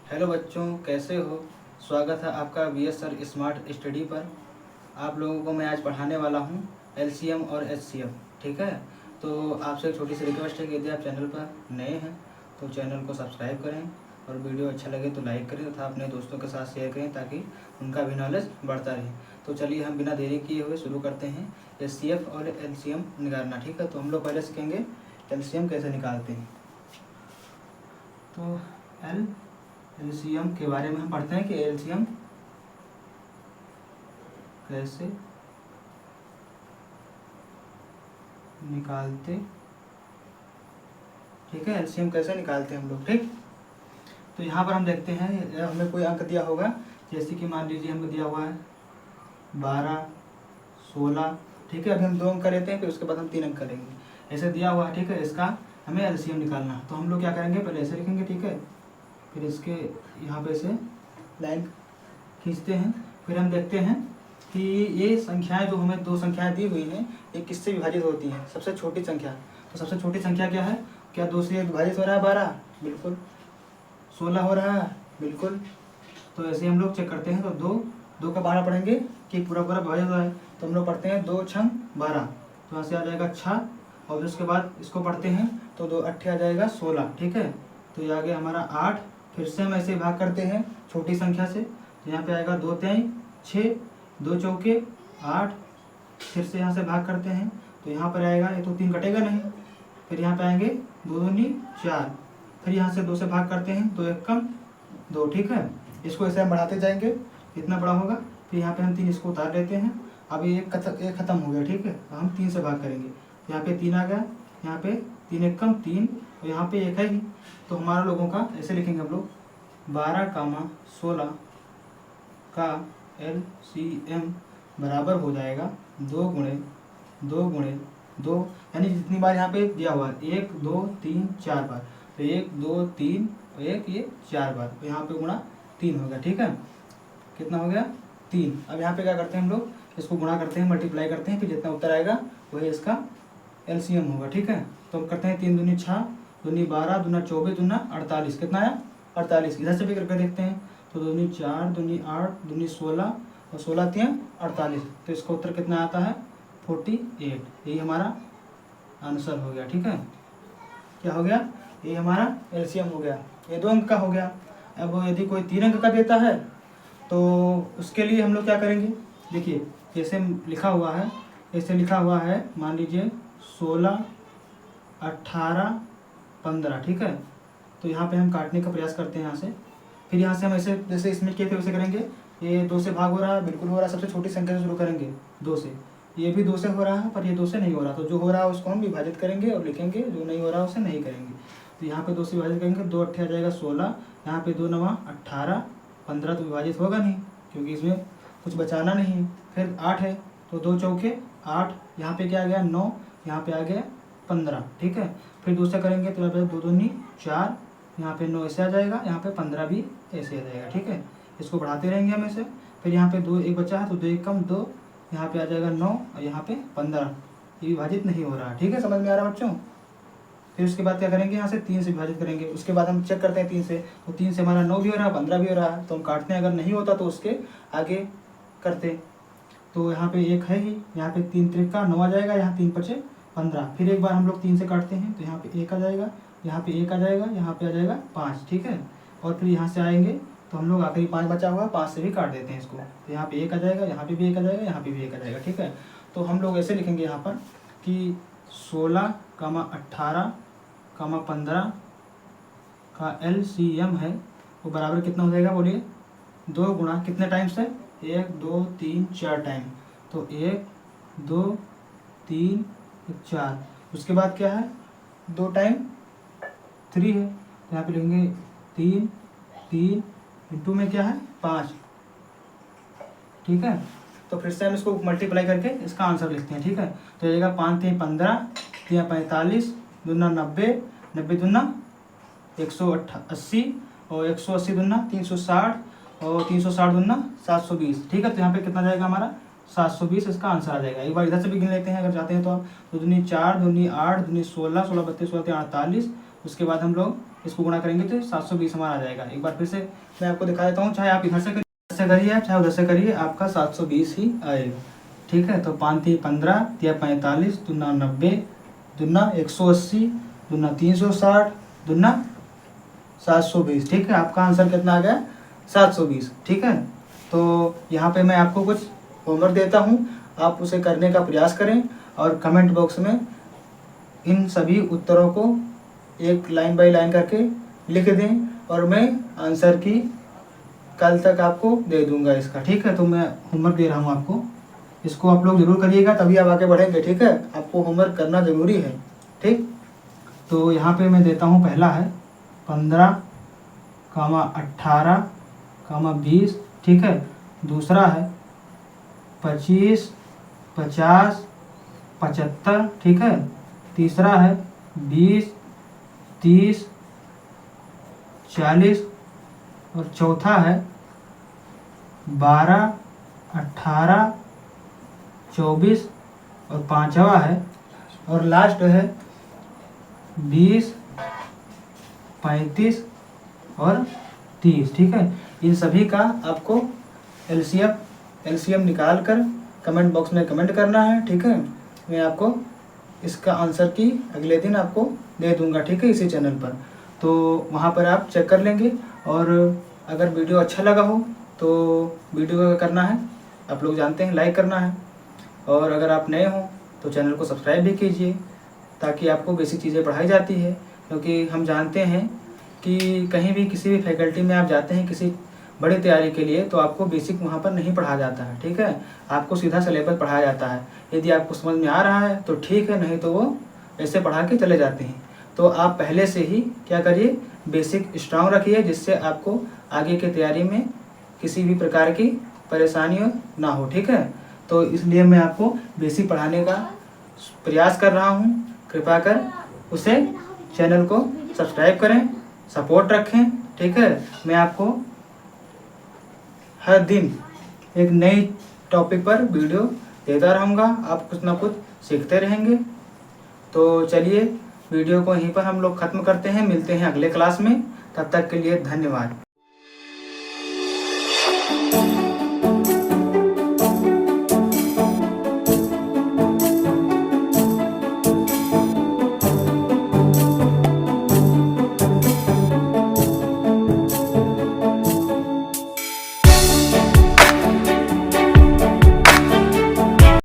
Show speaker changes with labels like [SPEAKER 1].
[SPEAKER 1] Hello बच्चों, कैसे हो। स्वागत है आपका वीएस सर स्मार्ट स्टडी पर। आप लोगों को मैं आज पढ़ाने वाला हूँ एलसीएम और एचसीएफ। ठीक है, तो आपसे एक छोटी सी रिक्वेस्ट है कि यदि आप चैनल पर नए हैं तो चैनल को सब्सक्राइब करें और वीडियो अच्छा लगे तो लाइक करें तथा अपने दोस्तों के साथ शेयर करें ताकि उनका भी नॉलेज बढ़ता रहे। तो चलिए हम बिना देरी किए हुए शुरू करते हैं एचसीएफ और एलसीएम निकालना। ठीक है, तो हम लोग पहले सीखेंगे एलसीएम कैसे निकालते हैं। तो एलसीएम के बारे में हम पढ़ते हैं कि एलसीएम कैसे निकालते। ठीक है, एलसीएम कैसे निकालते हैं हम लोग। ठीक, तो यहाँ पर हम देखते हैं हमें कोई अंक दिया होगा, जैसे कि मान लीजिए हमें दिया हुआ है 12, 16। ठीक है, अभी हम 2 अंक लेते हैं, फिर उसके बाद हम 3 अंक करेंगे। ऐसे दिया हुआ है। ठीक है, इसका हमें एलसीएम निकालना है। तो हम लोग क्या करेंगे, पहले ऐसे लिखेंगे। ठीक है, फिर इसके यहाँ पे से लाइन खींचते हैं। फिर हम देखते हैं कि ये संख्याएं जो हमें 2 संख्याएं दी हुई हैं, ये किससे विभाजित होती हैं। सबसे छोटी संख्या, तो सबसे छोटी संख्या क्या है। क्या 2 से विभाजित हो रहा है 12? बिल्कुल। 16 हो रहा है? बिल्कुल। तो ऐसे हम लोग चेक करते हैं। तो 2 का 12 पढ़ेंगे कि पूरा पूरा विभाजित हो रहा है। तो हम लोग पढ़ते हैं 2 छंग 12, तो यहाँ से आ जाएगा 6। और फिर उसके बाद इसको पढ़ते हैं तो 2 8 आ जाएगा 16। ठीक है, तो ये आ गया हमारा 8। फिर से हम ऐसे भाग करते हैं छोटी संख्या से। तो यहाँ पे आएगा 2 3 6, 2 चौके 8। फिर से यहाँ से भाग करते हैं तो यहाँ पर आएगा, ये तो 3 कटेगा नहीं। फिर यहाँ पे आएंगे 2 दूनी 4। फिर यहाँ से 2 से भाग करते हैं, 2 1 कम 2। ठीक है, इसको ऐसे हम बढ़ाते जाएंगे, इतना बड़ा होगा। फिर यहाँ पे हम 3 इसको उतार लेते हैं। अब ये एक खत्म हो गया। ठीक है, तो हम 3 से भाग करेंगे। यहाँ पे 3 आ गया, यहाँ पे 3 1 कम 3, और यहाँ पे 1 है ही। तो हमारा लोगों का ऐसे लिखेंगे हम लोग 12, 16 का LCM बराबर हो जाएगा 2 गुणे 2 गुणे 2, यानी जितनी बार यहाँ पे दिया हुआ है 1 2 3 4 बार, तो 1 2 3 और 1 ये 4 बार, तो यहाँ पे गुणा 3 हो गया। ठीक है, कितना हो गया 3। अब यहाँ पे क्या करते हैं हम लोग, इसको गुणा करते हैं, मल्टीप्लाई करते हैं, फिर जितना उत्तर आएगा वही इसका LCM होगा। ठीक है, तो हम करते हैं 3 दूनी 6, दूनी 12, दूना 24, दूना 48। कितना आया 48। इधर से भी करके देखते हैं। तो दूनी 4, दूनी 8, दूनी 16 और 16 3 48। तो इसका उत्तर कितना आता है 48। यही हमारा आंसर हो गया। ठीक है, क्या हो गया, ये हमारा LCM हो गया। ये 2 अंक का हो गया। अब यदि कोई 3 अंक का देता है तो उसके लिए हम लोग क्या करेंगे। देखिए जैसे लिखा हुआ है, ऐसे लिखा हुआ है, मान लीजिए 16 18 15। ठीक है, तो यहाँ पे हम काटने का प्रयास करते हैं यहाँ से। फिर यहाँ से हम ऐसे जैसे इसमें किए थे वैसे करेंगे। ये 2 से भाग हो रहा है, बिल्कुल हो रहा है। सबसे छोटी संख्या से शुरू करेंगे 2 से। ये भी 2 से हो रहा है, पर ये 2 से नहीं हो रहा। तो जो हो रहा है उसको हम विभाजित करेंगे और लिखेंगे, जो नहीं हो रहा है उसे नहीं करेंगे। तो यहाँ पे 2 से विभाजित करेंगे, 2 8 आ जाएगा 16, यहाँ पे 2 9 18, 15 तो विभाजित होगा नहीं क्योंकि इसमें कुछ बचाना नहीं। फिर 8 है, तो 2 चौके 8, यहाँ पे क्या आ गया 9, यहाँ पे आ गया 15। ठीक है, फिर 2 से करेंगे तो यहाँ पे 2 दूनी 4, यहाँ पे 9 ऐसे आ जाएगा, यहाँ पे 15 भी ऐसे आ जाएगा। ठीक है, इसको बढ़ाते रहेंगे हम ऐसे। फिर यहाँ पे 2 1 बचा है, तो 2 1 कम 2, यहाँ पे आ जाएगा 9 और यहाँ पे 15। ये विभाजित नहीं हो रहा। ठीक है, समझ में आ रहा बच्चों। फिर उसके बाद क्या करेंगे, यहाँ से 3 से विभाजित करेंगे। उसके बाद हम चेक करते हैं 3 से, तो 3 से हमारा 9 भी हो रहा है, 15 भी हो रहा है, तो हम काटते हैं। अगर नहीं होता तो उसके आगे करते। तो यहाँ पे 1 है ही, यहाँ पे 3 त्रिका 9 आ जाएगा, यहाँ 3 5 15। फिर एक बार हम लोग 3 से काटते हैं, तो यहाँ पे 1 आ जाएगा, यहाँ पे 1 आ जाएगा, यहाँ पे आ जाएगा 5। ठीक है, और फिर यहाँ से आएंगे तो हम लोग आखिरी 5 बचा हुआ, 5 से भी काट देते हैं इसको। तो यहाँ पे 1 आ जाएगा, यहाँ पे भी 1 आ जाएगा, यहाँ पे भी 1 आ जाएगा। ठीक है, तो हम लोग ऐसे लिखेंगे यहाँ पर कि 16, 18, 15 का LCM है वो बराबर कितना हो जाएगा, बोलिए 2 गुणा कितने टाइम से, 1 2 3 4 टाइम। तो 1 2 3 4, उसके बाद क्या है 2 टाइम 3 है, तो यहाँ पे लिखेंगे 3 3 इंटू में क्या है 5। ठीक है, तो फिर से हम इसको मल्टीप्लाई करके इसका आंसर लिखते हैं। ठीक है, तो जाएगा 5 3 15, 3 45, दूना 90, 90 दूना 180, और 180 दूना 360, और 360 दूना 720। ठीक है, तो यहाँ पे कितना जाएगा हमारा 720 इसका आंसर आ जाएगा। एक बार इधर से भी गिन लेते हैं अगर चाहते हैं तो आप। तो दूनी 4 दूनी 8 दूनी 16, 16 32 16 48। उसके बाद हम लोग इसको गुणा करेंगे तो 720 हमारा आ जाएगा। एक बार फिर से मैं आपको दिखा देता हूँ, चाहे आप इधर से करिए चाहे उधर से करिए, आपका 720 ही आएगा। ठीक है, तो 5 3 15 या 45 दूना 90 दूना 180 दूना 360 दूना 720। ठीक है, आपका आंसर कितना आ गया? 720। ठीक है, तो यहाँ पे मैं आपको कुछ होमवर्क देता हूँ, आप उसे करने का प्रयास करें और कमेंट बॉक्स में इन सभी उत्तरों को एक लाइन बाय लाइन करके लिख दें और मैं आंसर की कल तक आपको दे दूंगा इसका। ठीक है, तो मैं होमवर्क दे रहा हूँ आपको, इसको आप लोग जरूर करिएगा, तभी आप आगे बढ़ेंगे। ठीक है, आपको होमवर्क करना ज़रूरी है। ठीक, तो यहाँ पे मैं देता हूँ, पहला है 15, 18, 20। ठीक है, दूसरा है 25, 50, 75। ठीक है, तीसरा है 20, 30, 40 और चौथा है 12, 18, 24 और पांचवा है और लास्ट है 20, 35 और 30। ठीक है, इन सभी का आपको एलसीएम निकाल कर कमेंट बॉक्स में कमेंट करना है। ठीक है, मैं आपको इसका आंसर की अगले दिन आपको दे दूंगा। ठीक है, इसी चैनल पर, तो वहाँ पर आप चेक कर लेंगे। और अगर वीडियो अच्छा लगा हो तो वीडियो को करना है, आप लोग जानते हैं, लाइक करना है। और अगर आप नए हो तो चैनल को सब्सक्राइब भी कीजिए, ताकि आपको बेसिक चीज़ें पढ़ाई जाती है। क्योंकि हम जानते हैं कि कहीं भी किसी भी फैकल्टी में आप जाते हैं किसी बड़ी तैयारी के लिए, तो आपको बेसिक वहाँ पर नहीं पढ़ाया जाता है। ठीक है, आपको सीधा सिलेबस पढ़ाया जाता है। यदि आपको समझ में आ रहा है तो ठीक है, नहीं तो वो ऐसे पढ़ा के चले जाते हैं। तो आप पहले से ही क्या करिए, बेसिक स्ट्रांग रखिए, जिससे आपको आगे की तैयारी में किसी भी प्रकार की परेशानियाँ ना हो। ठीक है, तो इसलिए मैं आपको बेसिक पढ़ाने का प्रयास कर रहा हूँ। कृपया कर उसे चैनल को सब्सक्राइब करें, सपोर्ट रखें। ठीक है, मैं आपको हर दिन एक नई टॉपिक पर वीडियो देता रहूँगा, आप कुछ ना कुछ सीखते रहेंगे। तो चलिए वीडियो को यहीं पर हम लोग ख़त्म करते हैं, मिलते हैं अगले क्लास में। तब तक के लिए धन्यवाद।